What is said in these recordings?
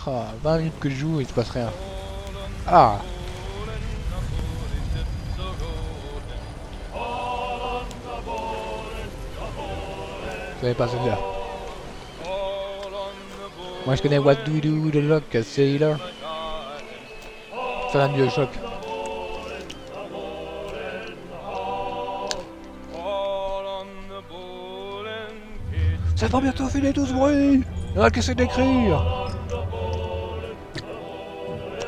Ah, 20 minutes que je joue et il se passe rien. Ah. Vous savez pas celui-là. Moi je connais What Do You Do The Lock a Sailor. Ça va mieux choc. Ça va bientôt filer tout ce bruit. Il y en a qui essaient d'écrire.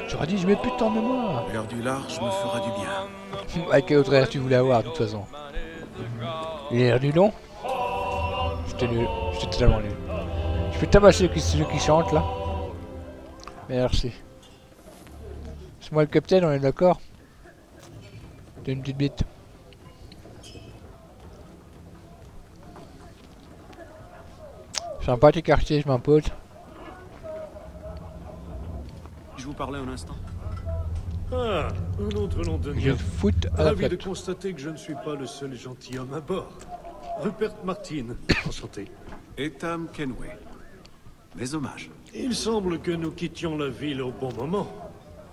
J'aurais dit je mets plus de temps en mémoire. L'heure du large me fera du bien. À quel autre air tu voulais avoir de toute façon? L'air du long? J'étais nul, j'étais totalement nul. Je peux tabasser ceux qui chantent là. Merci. C'est moi le capitaine, on est d'accord? T'as une petite bite. Sympathique quartier, je m'impose. Je vous parlais un instant. Ah, un autre nom de Je mien. foute à la Ravi de flotte. constater que je ne suis pas le seul gentilhomme à bord. Rupert Martin, enchanté. Etham Kenway. Mes hommages. Il semble que nous quittions la ville au bon moment.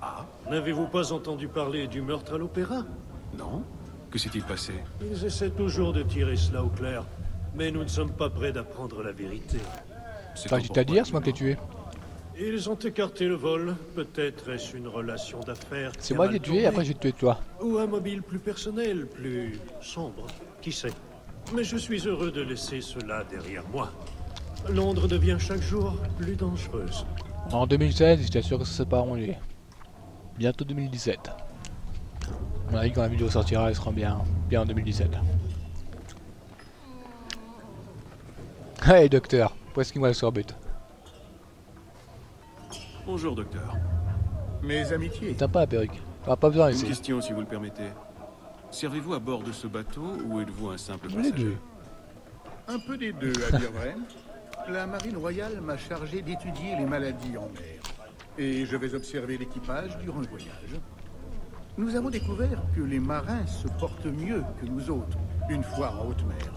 Ah, N'avez-vous pas entendu parler du meurtre à l'opéra? non? Que s'est-il passé? Ils essaient toujours de tirer cela au clair, mais nous ne sommes pas prêts d'apprendre la vérité. C'est T'as juste à dire, c'est moi qui l'ai tué. Ils ont écarté le vol. Peut-être est-ce une relation d'affaires. C'est moi qui l'ai tué et après j'ai tué toi. Ou un mobile plus personnel, plus sombre. Qui sait? Mais je suis heureux de laisser cela derrière moi. Londres devient chaque jour plus dangereuse. En 2016, j'étais sûr que ça s'est pas arrangé. Bientôt 2017. On a dit quand la vidéo sortira, elle sera bien en 2017. Hey docteur, presque moi le sorbut. Bonjour, docteur. Mes amitiés. T'as pas la perruque. T'as pas besoin Une ici. question, si vous le permettez. Servez-vous à bord de ce bateau ou êtes-vous un simple Les passager? deux. Un peu des deux, à dire vrai. La marine royale m'a chargé d'étudier les maladies en mer. Et je vais observer l'équipage durant le voyage. Nous avons découvert que les marins se portent mieux que nous autres, une fois en haute mer.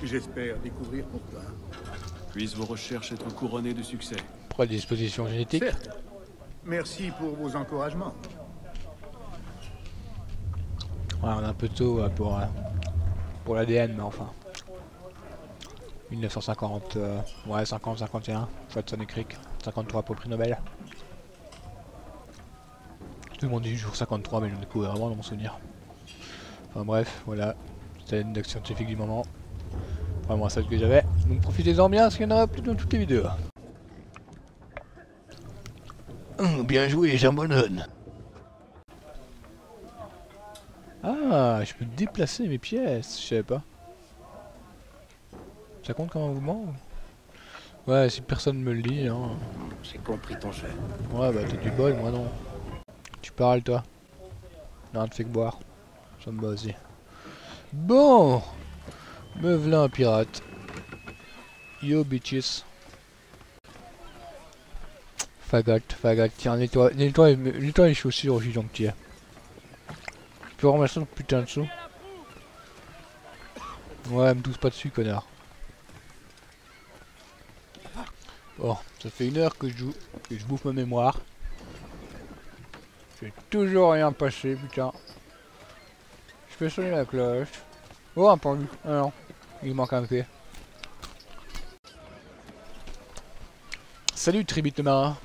J'espère découvrir pourquoi. Puissent vos recherches être couronnées de succès. Pourquoi des dispositions génétiques? Certes. Merci pour vos encouragements. Ouais, on est un peu tôt pour l'ADN, mais enfin. 1950, ouais, 50, 51, choix de Sonic Creek, 53 pour le prix Nobel. Tout le monde dit toujours 53, mais je le découvre vraiment dans mon souvenir. Enfin bref, voilà, c'était une acte scientifique du moment. Vraiment celle que j'avais. Donc profitez-en bien, parce qu'il y en aura plus dans toutes les vidéos. Bien joué, jambonne. Ah, je peux déplacer mes pièces, je savais pas. Ça compte comme un mouvement? Ouais, si personne me le dit, hein. J'ai compris ton jeu. Ouais, bah t'as du bol, moi non. Tu parles, toi? Non, te fais que boire. Ça me va aussi. Bon! Me v'là un pirate. Yo, bitches. Fagot, fagot. Tiens, nettoie les chaussures aussi, gentil. Tu peux ramasser ton putain de sous? Ouais, me touche pas dessus, connard. Bon, ça fait 1 heure que je joue, que je bouffe ma mémoire. J'ai toujours rien passé, putain. Je peux sonner la cloche. Oh, un pendu. Ah non, il manque un pied. Salut, tribute marin.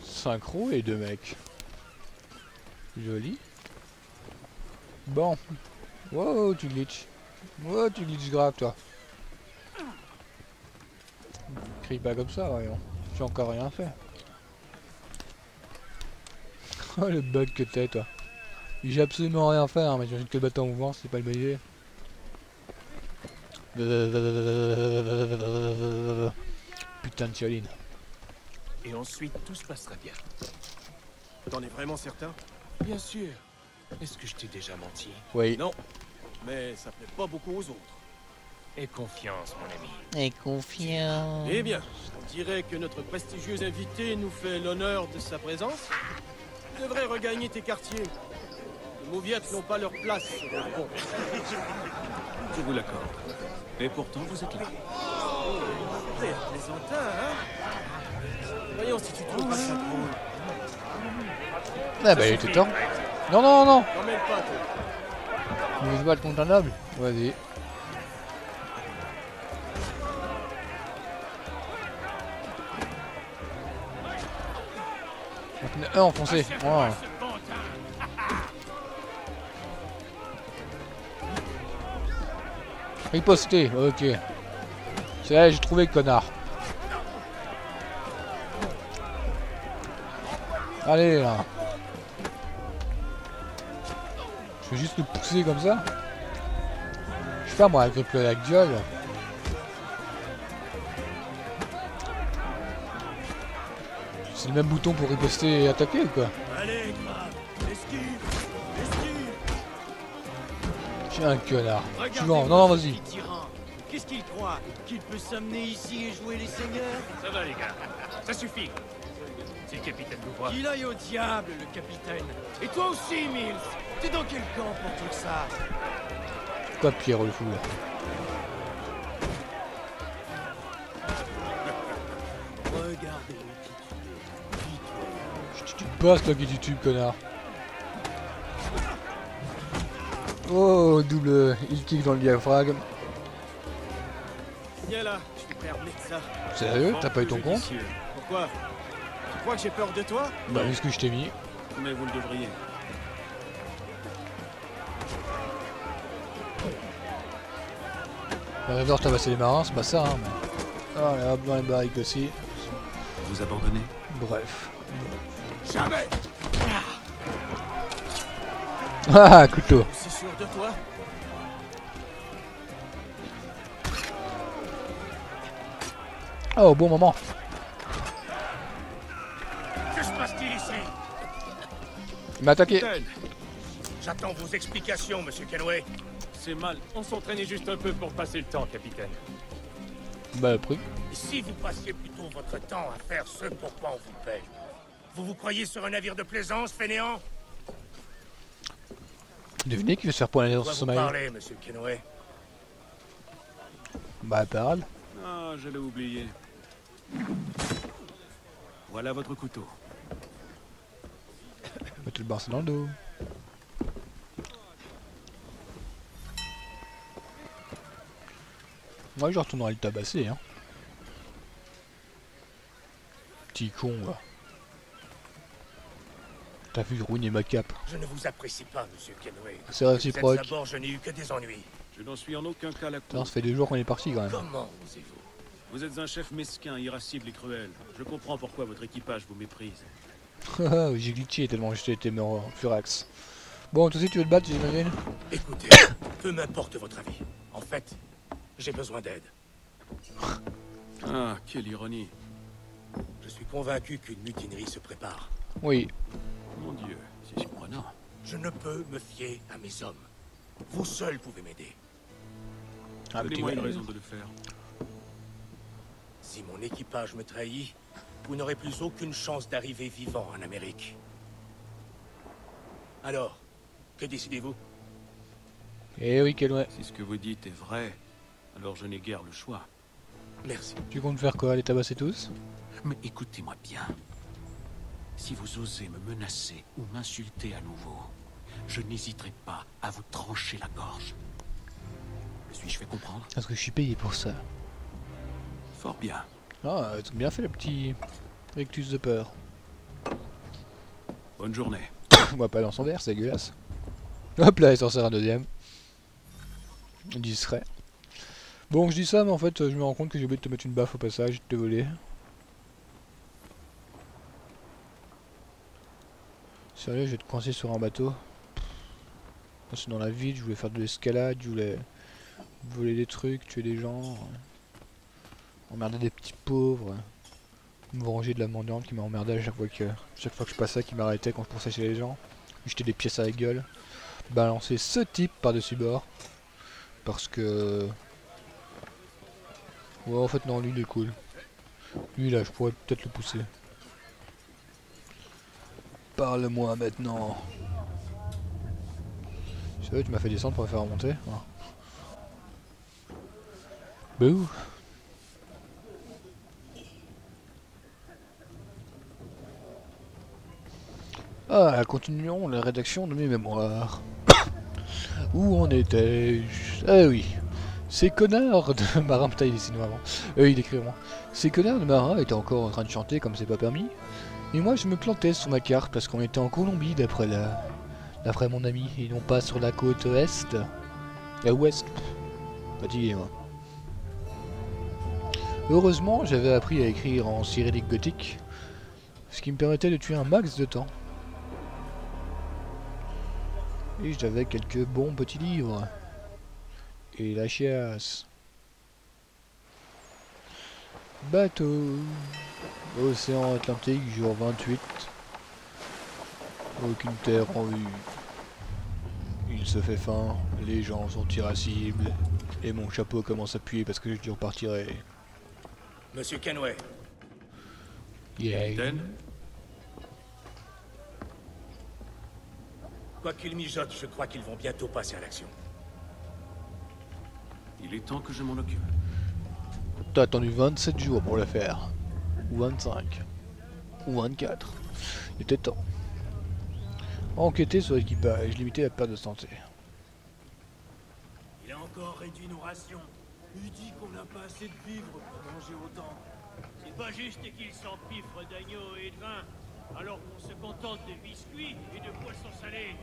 Synchro et 2 mecs. Joli. Bon. Wow, tu glitches. Wow, tu glitches grave, toi. Crie pas comme ça, voyons. J'ai encore rien fait. Oh, le bug que t'es, toi. J'ai absolument rien fait, hein, mais j'imagine que le bateau en mouvement, c'est pas le meilleur. Putain de Tioline. Et ensuite, tout se passera bien. T'en es vraiment certain? Bien sûr. Est-ce que je t'ai déjà menti? Oui. Non. Mais ça plaît pas beaucoup aux autres. Aie confiance, mon ami. Et confiant. Eh bien, on dirait que notre prestigieux invité nous fait l'honneur de sa présence. Tu devrais regagner tes quartiers. Les mauviettes n'ont pas leur place sur le pont. Je vous l'accorde. Et pourtant, vous êtes là. T'es un plaisantin, hein? Voyons si tu trouves pas ça drôle. Ah bah il était temps. Non, non, non. T'en mêle pas, toi. Tu veux se battre contre un noble? Vas-y. Un enfoncé. Wow. Riposté, ok. C'est là, j'ai trouvé le connard. Allez là. Je vais juste le pousser comme ça. Je sais pas moi, avec la gueule. C'est le même bouton pour riposter et attaquer ou quoi? Allez, grave. Esquive. Esquive. Je suis un connard. Suivant, non, non, vas-y. Qu'est-ce qu'il croit? Qu'il peut s'amener ici et jouer les seigneurs? Ça va les gars, ça suffit. Si le capitaine nous voit... Qu'il aille au diable, le capitaine. Et toi aussi, Mills. T'es dans quel camp pour tout ça? Quoi Pierre le fou là? Regardez-le qui tu es. Tu te passes toi qui tu tubes connard. Oh double il kick dans le diaphragme. Viens là, je suis prêt à remettre ça. Sérieux? T'as pas eu ton compte? Judicieux. Pourquoi? Tu crois que j'ai peur de toi? Bah vu ce que je t'ai mis. Mais vous le devriez. La rêve d'or tabasser les marins, c'est pas ça hein. Mais... Ah et hop dans les barriques aussi. Vous abandonnez? Bref. Jamais! Ah couteau. C'est sûr de toi? Oh au bon moment. Que se passe-t-il ici? Il m'a attaqué. Capitaine, J'attends vos explications, monsieur Kenway. c'est mal. On s'entraînait juste un peu pour passer le temps, capitaine. Bah le prix. Et si vous passiez plutôt votre temps à faire ce pour quoi on vous paye? Vous vous croyez sur un navire de plaisance, fainéant? Devinez qui veut se faire pointer dans Je dois son vous sommeil. parler, monsieur Kenway. Bah parle. Ah, je l'ai oublié. Voilà votre couteau. Va te le barcer dans le dos. Moi je retournerai le tabasser hein. Petit con va. T'as vu ruiner ma cape. Je ne vous apprécie pas, monsieur Kenway. C'est Vous réciproque. êtes à bord, je n'ai eu que des ennuis. Je n'en suis en aucun cas la Putain, cause. ça fait 2 jours qu'on est parti quand même. Comment osez-vous? Vous êtes un chef mesquin, irascible et cruel. Je comprends pourquoi votre équipage vous méprise. J'ai glitché tellement j'étais mort en furax. Bon, toi aussi tu veux te battre, j'imagine? Écoutez, peu m'importe votre avis. En fait, j'ai besoin d'aide. Ah, quelle ironie. Je suis convaincu qu'une mutinerie se prépare. Oui. Mon Dieu, c'est surprenant. Je ne peux me fier à mes hommes. Vous seuls pouvez m'aider. Un petit Donnez-moi une gars. raison de le faire. Si mon équipage me trahit, vous n'aurez plus aucune chance d'arriver vivant en Amérique. Alors, que décidez-vous? Eh oui, quel ouais. Si ce que vous dites est vrai, alors je n'ai guère le choix. Merci. Tu comptes faire quoi? Les tabasser tous? Mais écoutez-moi bien. Si vous osez me menacer ou m'insulter à nouveau, je n'hésiterai pas à vous trancher la gorge. Me suis-je fait comprendre? Parce que je suis payé pour ça. Fort bien. Ah, t'as bien fait le petit rectus de peur. Bonne journée. On va pas dans son verre, c'est dégueulasse. Hop là, il s'en sert un deuxième. Discret. Bon, je dis ça, mais en fait, je me rends compte que j'ai oublié de te mettre une baffe au passage et de te voler. Sérieux, je vais te coincer sur un bateau. C'est dans la ville, je voulais faire de l'escalade, je voulais voler des trucs, tuer des gens, emmerder des petits pauvres, me venger de la mendiante qui m'a emmerdé à chaque fois que je passais, qui m'arrêtait quand je passais chez les gens, lui jeter des pièces à la gueule, balancer ce type par-dessus bord, parce que... Ouais, en fait non, lui il est cool. Lui là, je pourrais peut-être le pousser. Parle-moi maintenant. Sérieux, tu m'as fait descendre pour me faire remonter? Bouh. Ah, continuons la rédaction de mes mémoires. Où en étais-je? Ah oui. Ces connards de marins... Putain, il dessine vraiment. Il écrit vraiment. Ces connards de marins étaient encore en train de chanter comme c'est pas permis. Et moi, je me plantais sur ma carte parce qu'on était en Colombie d'après mon ami. Et non pas sur la côte est. Ouest. Fatigué, moi. Heureusement, j'avais appris à écrire en cyrillique gothique. Ce qui me permettait de tuer un max de temps. Et j'avais quelques bons petits livres. Et la chiasse. Bateau. Océan Atlantique, jour 28. Aucune terre en vue. Il se fait faim, les gens sont irascibles. Et mon chapeau commence à puer parce que je dû repartirai. Monsieur Kenway. Yeah. Capitaine, Quoi qu'ils mijotent, je crois qu'ils vont bientôt passer à l'action. il est temps que je m'en occupe. T'as attendu 27 jours pour le faire. Ou 25. Ou 24. Il était temps. Enquêter sur l'équipage, limiter la perte de santé. Il a encore réduit nos rations. Il dit qu'on n'a pas assez de vivres pour manger autant. C'est pas juste qu'il s'empiffre d'agneau et de vin, alors qu'on se contente de biscuits et de poissons salés.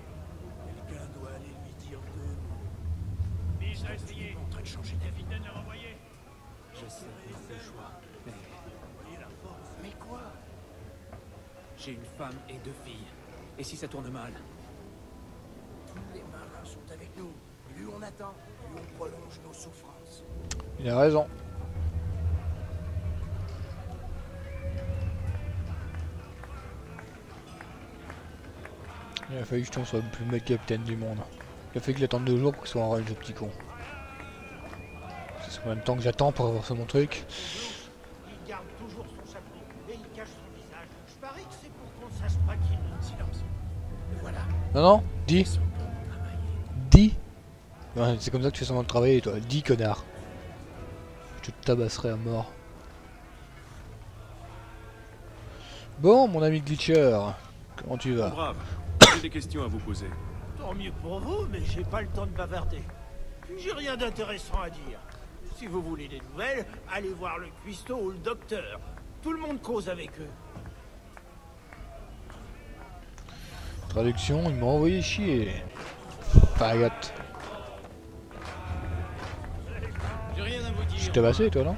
Quelqu'un doit aller lui dire deux mots. Biche a essayé. En train de changer d'avis. Capitaine l'a renvoyé. Je sais faire le choix, mais... Et la force. Mais quoi? J'ai une femme et 2 filles. Et si ça tourne mal? Les marins sont avec nous. Plus on attend, plus on prolonge nos souffrances. Il a raison. Il a fallu que je tombe sur le plus mec capitaine du monde. Il a fallu que j'attende 2 jours pour qu'il soit en range, ce petit con. C'est combien de temps que j'attends pour avoir fait mon truc? Il garde toujours son chapeau et il cache son visage. Je parie que c'est pour qu'on sache pas qu'il est. Silence. Et voilà. Non, non, dis. Dis. Ouais, c'est comme ça que tu fais semblant de travailler, toi. Dis, connard. Je te tabasserai à mort. Bon, mon ami Glitcher. Comment tu vas? Brave, j'ai des questions à vous poser. Tant mieux pour vous, mais j'ai pas le temps de bavarder. Puis j'ai rien d'intéressant à dire. Si vous voulez des nouvelles, allez voir le cuistot ou le docteur. Tout le monde cause avec eux. Traduction, il m'a envoyé chier. Faggotte. J'ai rien à vous dire. Je t'ai tabassé, toi, non?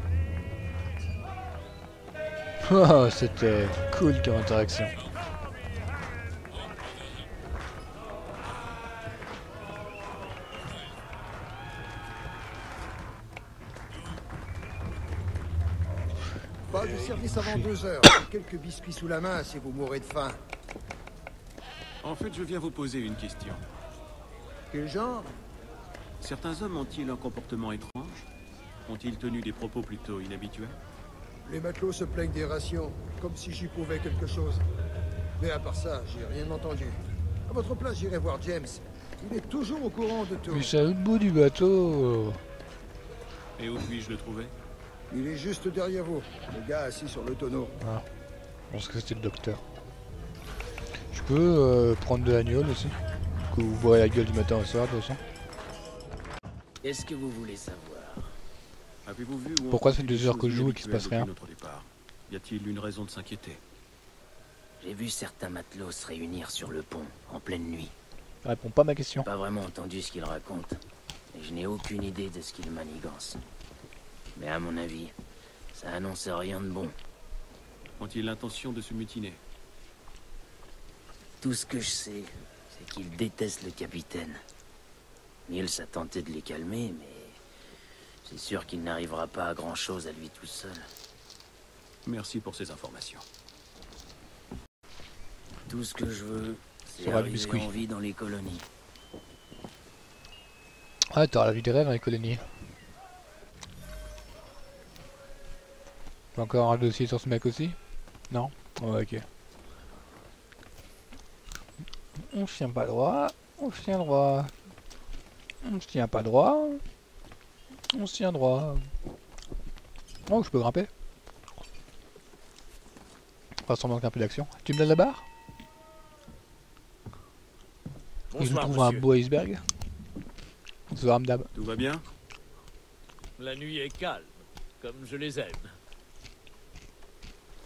Oh, c'était cool comme interaction. Pas de service avant 2 heures. Quelques biscuits sous la main si vous mourrez de faim. En fait, je viens vous poser une question. Quel genre? Certains hommes ont-ils un comportement étrange? Ont-ils tenu des propos plutôt inhabituels? Les matelots se plaignent des rations, comme si j'y pouvais quelque chose. Mais à part ça, j'ai rien entendu. À votre place, j'irai voir James. Il est toujours au courant de tout. Mais c'est à l'autre bout du bateau. Et où puis-je le trouver? Il est juste derrière vous, le gars assis sur le tonneau. Ah, je pense que c'était le docteur. Je peux prendre de l'agneau aussi. Que vous voyez la gueule du matin au soir, de toute façon. Qu'est-ce que vous voulez savoir? Avez-vous vu où Pourquoi ont ça fait été 2 heures les que je choses joue et qu'il se passe rien? depuis notre départ? Y a-t-il une raison de s'inquiéter? J'ai vu certains matelots se réunir sur le pont, en pleine nuit. Réponds pas à ma question. J'ai pas vraiment entendu ce qu'ils racontent. Et je n'ai aucune idée de ce qu'ils manigancent. Mais à mon avis, ça annonce rien de bon. Ont-ils l'intention de se mutiner? Tout ce que je sais, c'est qu'ils détestent le capitaine. Niels a tenté de les calmer, mais... c'est sûr qu'il n'arrivera pas à grand-chose à lui tout seul. Merci pour ces informations. Tout ce que je veux, c'est Sera le arriver biscuit. en vie dans les colonies. Ah, t'auras la vie des rêves dans les colonies. T'as encore un dossier sur ce mec aussi? Non? Oh, ok. On se tient pas droit. On se tient droit. On se tient pas droit. On se tient droit. Oh, je peux grimper. Pas sans manquer un peu d'action. Tu me donnes la barre? Il nous Bonsoir, trouve un monsieur. beau iceberg. Bonsoir, Amdab. Tout va bien? La nuit est calme, comme je les aime.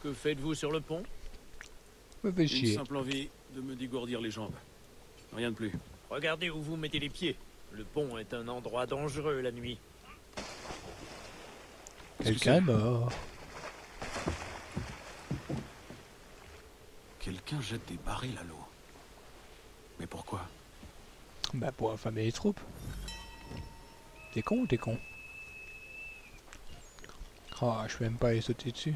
Que faites-vous sur le pont? Me fait Une chier. simple envie de me dégourdir les jambes. Rien de plus. Regardez où vous mettez les pieds. Le pont est un endroit dangereux la nuit. Quelqu'un est mort. Quelqu'un jette des barils à l'eau. Mais pourquoi? Bah pour affamer les troupes. T'es con ou t'es con? Oh, je peux même pas aller sauter dessus.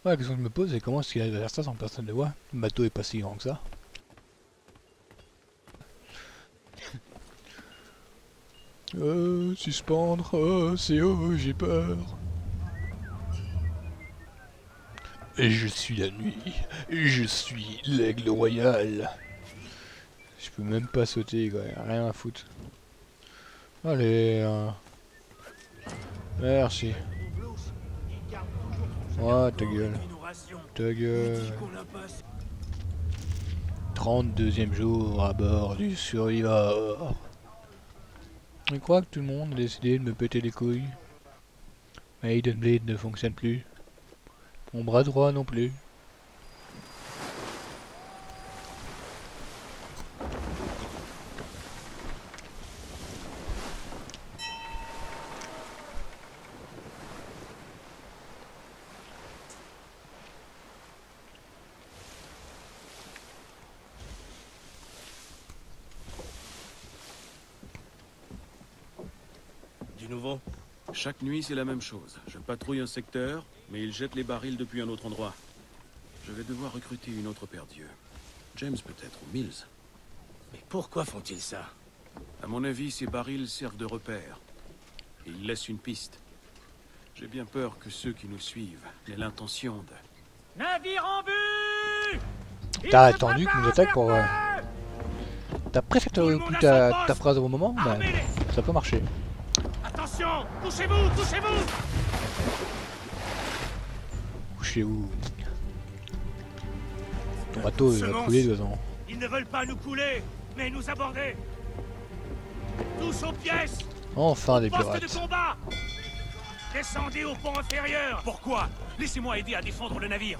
Ouais, la question que je me pose, c'est comment est-ce qu'il arrive à faire ça sans que personne ne le voit? Le bateau est pas si grand que ça. Suspendre, c'est j'ai peur. Et je suis la nuit, et je suis l'aigle royal. Je peux même pas sauter, quoi, rien à foutre. Allez, merci. Ouais, ta gueule. Ta gueule. 32e jour à bord du Survivor. Je crois que tout le monde a décidé de me péter les couilles. Maiden Blade ne fonctionne plus. Mon bras droit non plus. Du nouveau? Chaque nuit, c'est la même chose. Je patrouille un secteur, mais ils jettent les barils depuis un autre endroit. Je vais devoir recruter une autre paire d'yeux. James peut-être, ou Mills. Mais pourquoi font-ils ça? À mon avis, ces barils servent de repère. Et ils laissent une piste. J'ai bien peur que ceux qui nous suivent aient l'intention de... Navire en vue! T'as attendu qu'ils nous attaquent pour... T'as presque écouté ta phrase au bon moment, bah, ça peut marcher. Attention! Touchez-vous! Touchez-vous! Couchez-vous. Ton bateau il va couler de toute façon. Ils ne veulent pas nous couler, mais nous aborder! Tous aux pièces! Enfin des Poste pirates. de combat! Descendez au pont inférieur! Pourquoi? Laissez-moi aider à défendre le navire.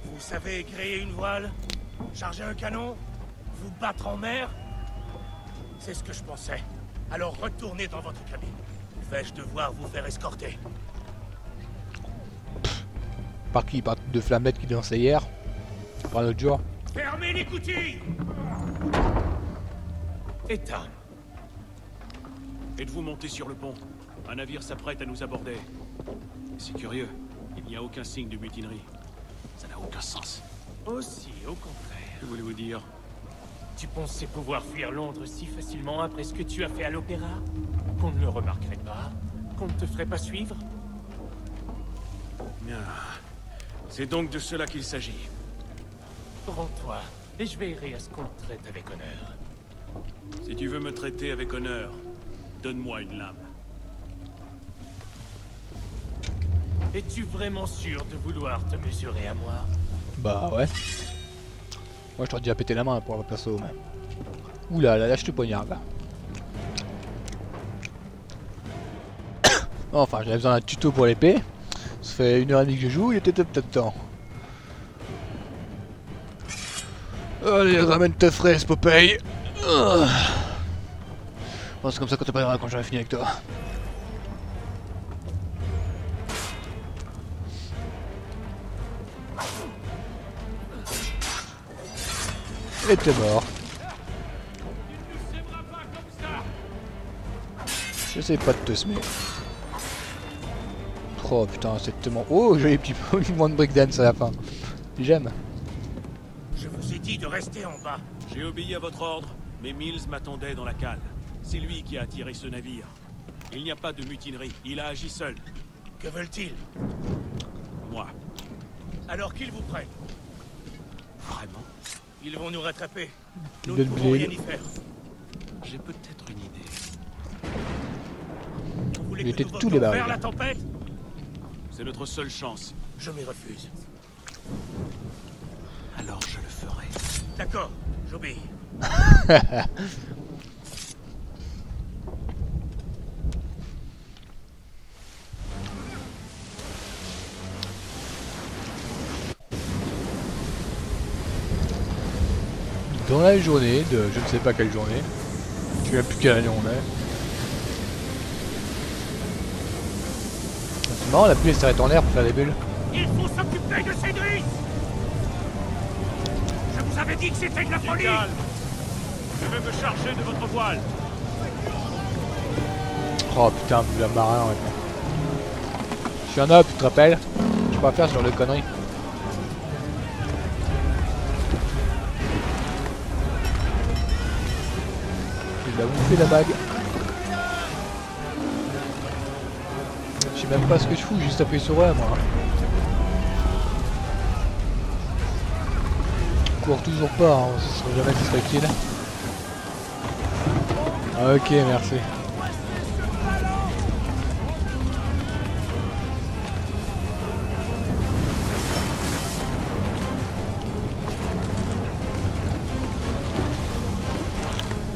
Vous savez gréer une voile? Charger un canon? Vous battre en mer? C'est ce que je pensais. Alors retournez dans votre cabine. Vais-je devoir vous faire escorter? Par qui? Par deux flammettes qui dansaient hier? Par l'autre jour? Fermez l'écoutille! Éteins. Êtes-vous monté sur le pont? Un navire s'apprête à nous aborder. C'est curieux. Il n'y a aucun signe de mutinerie. Ça n'a aucun sens. Aussi, au contraire. Que voulez-vous dire? Tu pensais pouvoir fuir Londres si facilement après ce que tu as fait à l'opéra? Qu'on ne le remarquerait pas? Qu'on ne te ferait pas suivre? Ah, c'est donc de cela qu'il s'agit. Rends-toi, et je veillerai à ce qu'on te traite avec honneur. Si tu veux me traiter avec honneur, donne-moi une lame. Es-tu vraiment sûr de vouloir te mesurer à moi? Bah ouais. Moi je t'aurais déjà pété la main pour avoir perso même. Oula, là je te poignarde. Enfin, j'avais besoin d'un tuto pour l'épée. Ça fait 1h30 que je joue, il était peut-être temps. Allez, ramène ta fraise, Popeye. Bon, c'est comme ça qu'on te parlera quand j'aurai fini avec toi. Et t'es mort. J'essaie pas de te semer. Oh putain, c'est tellement... Oh, j'ai les petits mouvements de breakdance à la fin. J'aime. Je vous ai dit de rester en bas. J'ai obéi à votre ordre, mais Mills m'attendait dans la cale. C'est lui qui a attiré ce navire. Il n'y a pas de mutinerie, il a agi seul. Que veulent-ils? Moi. Alors qu'ils vous prennent. Vraiment? Ils vont nous rattraper. Nous De ne pouvons blé. rien y faire. J'ai peut-être une idée. Vous Il était tous les barils. la tempête? C'est notre seule chance. Je m'y refuse. Alors je le ferai. D'accord, j'obéis. Dans la journée de je ne sais pas quelle journée, je sais même plus quelle année on est. C'est marrant, la pluie s'arrête en l'air pour faire des bulles. Il faut s'occuper de Cédric. Je vous avais dit que c'était de la folie. Calme. Je vais me charger de votre voile. Oh putain, la marin maintenant. Je suis un homme, tu te rappelles? Je peux pas faire ce genre de conneries. Il a bouffé la bague. Je sais même pas ce que je fous, juste appuyer sur E moi. Je cours toujours pas, hein. Ce serait jamais que ce serait utile. Ok, merci.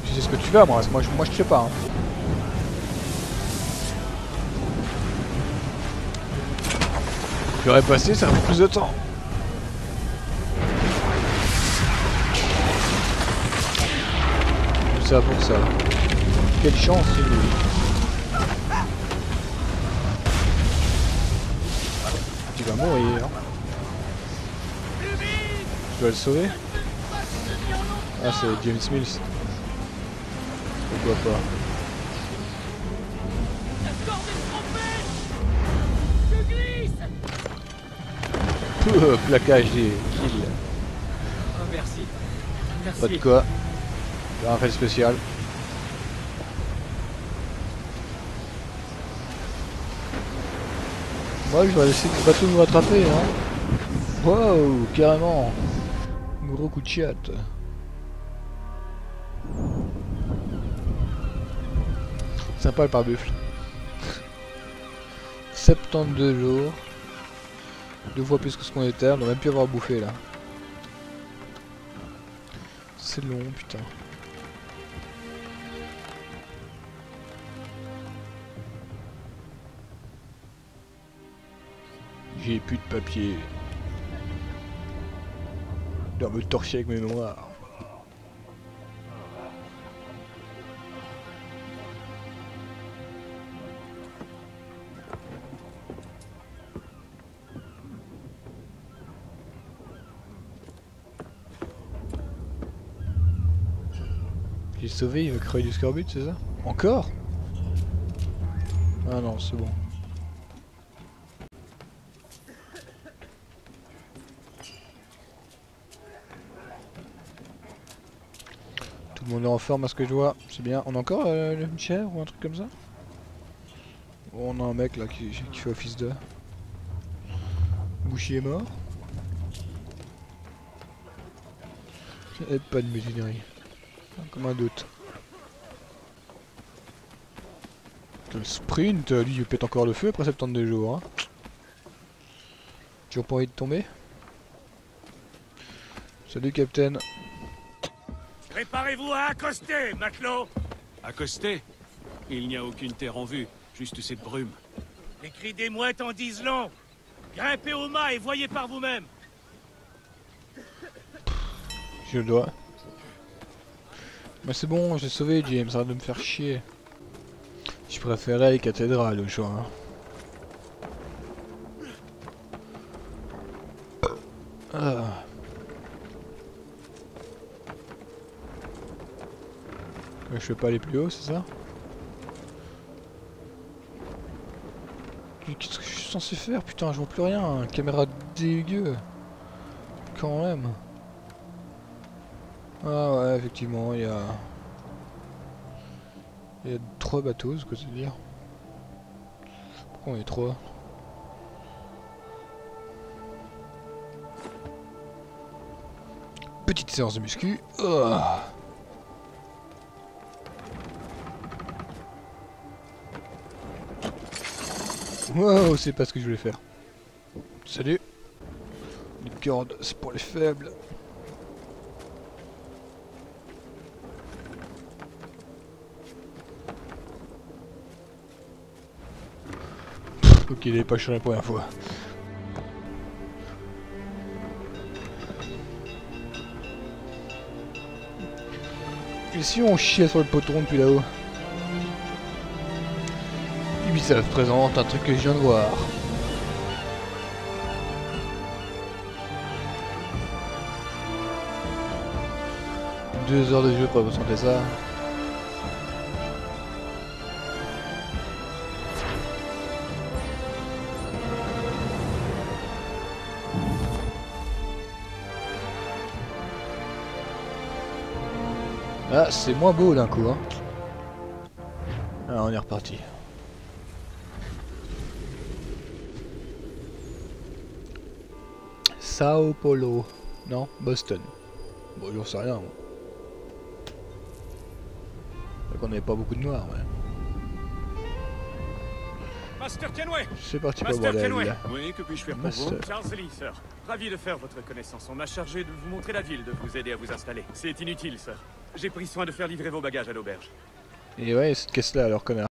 Je sais ce que tu vas, moi je sais pas. Hein. J'aurais passé, ça fait plus de temps. Tout ça pour ça. Quelle chance, c'est lui. Tu vas mourir. Je dois le sauver. Ah, c'est James Mills. Pourquoi pas. Plaquage des kills. Oh, merci. Merci. Pas de quoi. Un rappel spécial. Moi je vais laisser le bateau nous rattraper hein. Wow, carrément. Gros coup de chat. Sympa le pare-buffle. 72 jours. 2 fois plus que ce qu'on était, on aurait même pu avoir bouffé là. C'est long, putain. J'ai plus de papier. Je dois me torcher avec mes mémoires. J'ai sauvé, il veut crever du scorbut, c'est ça? Encore? Ah non, c'est bon. Tout le monde est en forme à ce que je vois, c'est bien. On a encore une chèvre ou un truc comme ça? Oh, on a un mec là qui fait office de... Bouchier est mort. Et pas de mutinerie. Comme un doute. Le sprint, lui il pète encore le feu après 72 jours. Hein. Toujours pas envie de tomber? Salut Captain. Préparez-vous à accoster, matelot. Accoster? Il n'y a aucune terre en vue, juste cette brume. Les cris des mouettes en disent long. Grimpez au mât et voyez par vous-même. Je le dois. Mais c'est bon, j'ai sauvé James, arrête de me faire chier. Je préférais les cathédrales au choix. Hein. Ah. Je vais pas aller plus haut, c'est ça? Qu'est-ce que je suis censé faire? Putain, je vois plus rien. Caméra dégueu. Quand même. Ah ouais, effectivement, il y a 3 bateaux, ce que c'est dire. Pourquoi on est 3? Petite séance de muscu. Oh. Wow, c'est pas ce que je voulais faire. Salut. Les cordes, c'est pour les faibles. Ok, il avait pas changé la première fois. Et si on chiait sur le potron depuis là-haut? Ubisoft présente un truc que je viens de voir. Deux heures de jeu pour vous sentir ça. Ah, c'est moins beau d'un coup, hein. Ah, on est reparti. Sao Paulo. Non, Boston. Bon, j'en sais rien. Bon. On n'avait pas beaucoup de noirs, ouais. Master Kenway! C'est parti pour le Master bordel. Kenway! Oui, que puis-je faire pour vous? Master. Charles Lee, sir. Ravi de faire votre connaissance. On m'a chargé de vous montrer la ville, de vous aider à vous installer. C'est inutile, sir. J'ai pris soin de faire livrer vos bagages à l'auberge. Et ouais, cette caisse-là, alors, connard.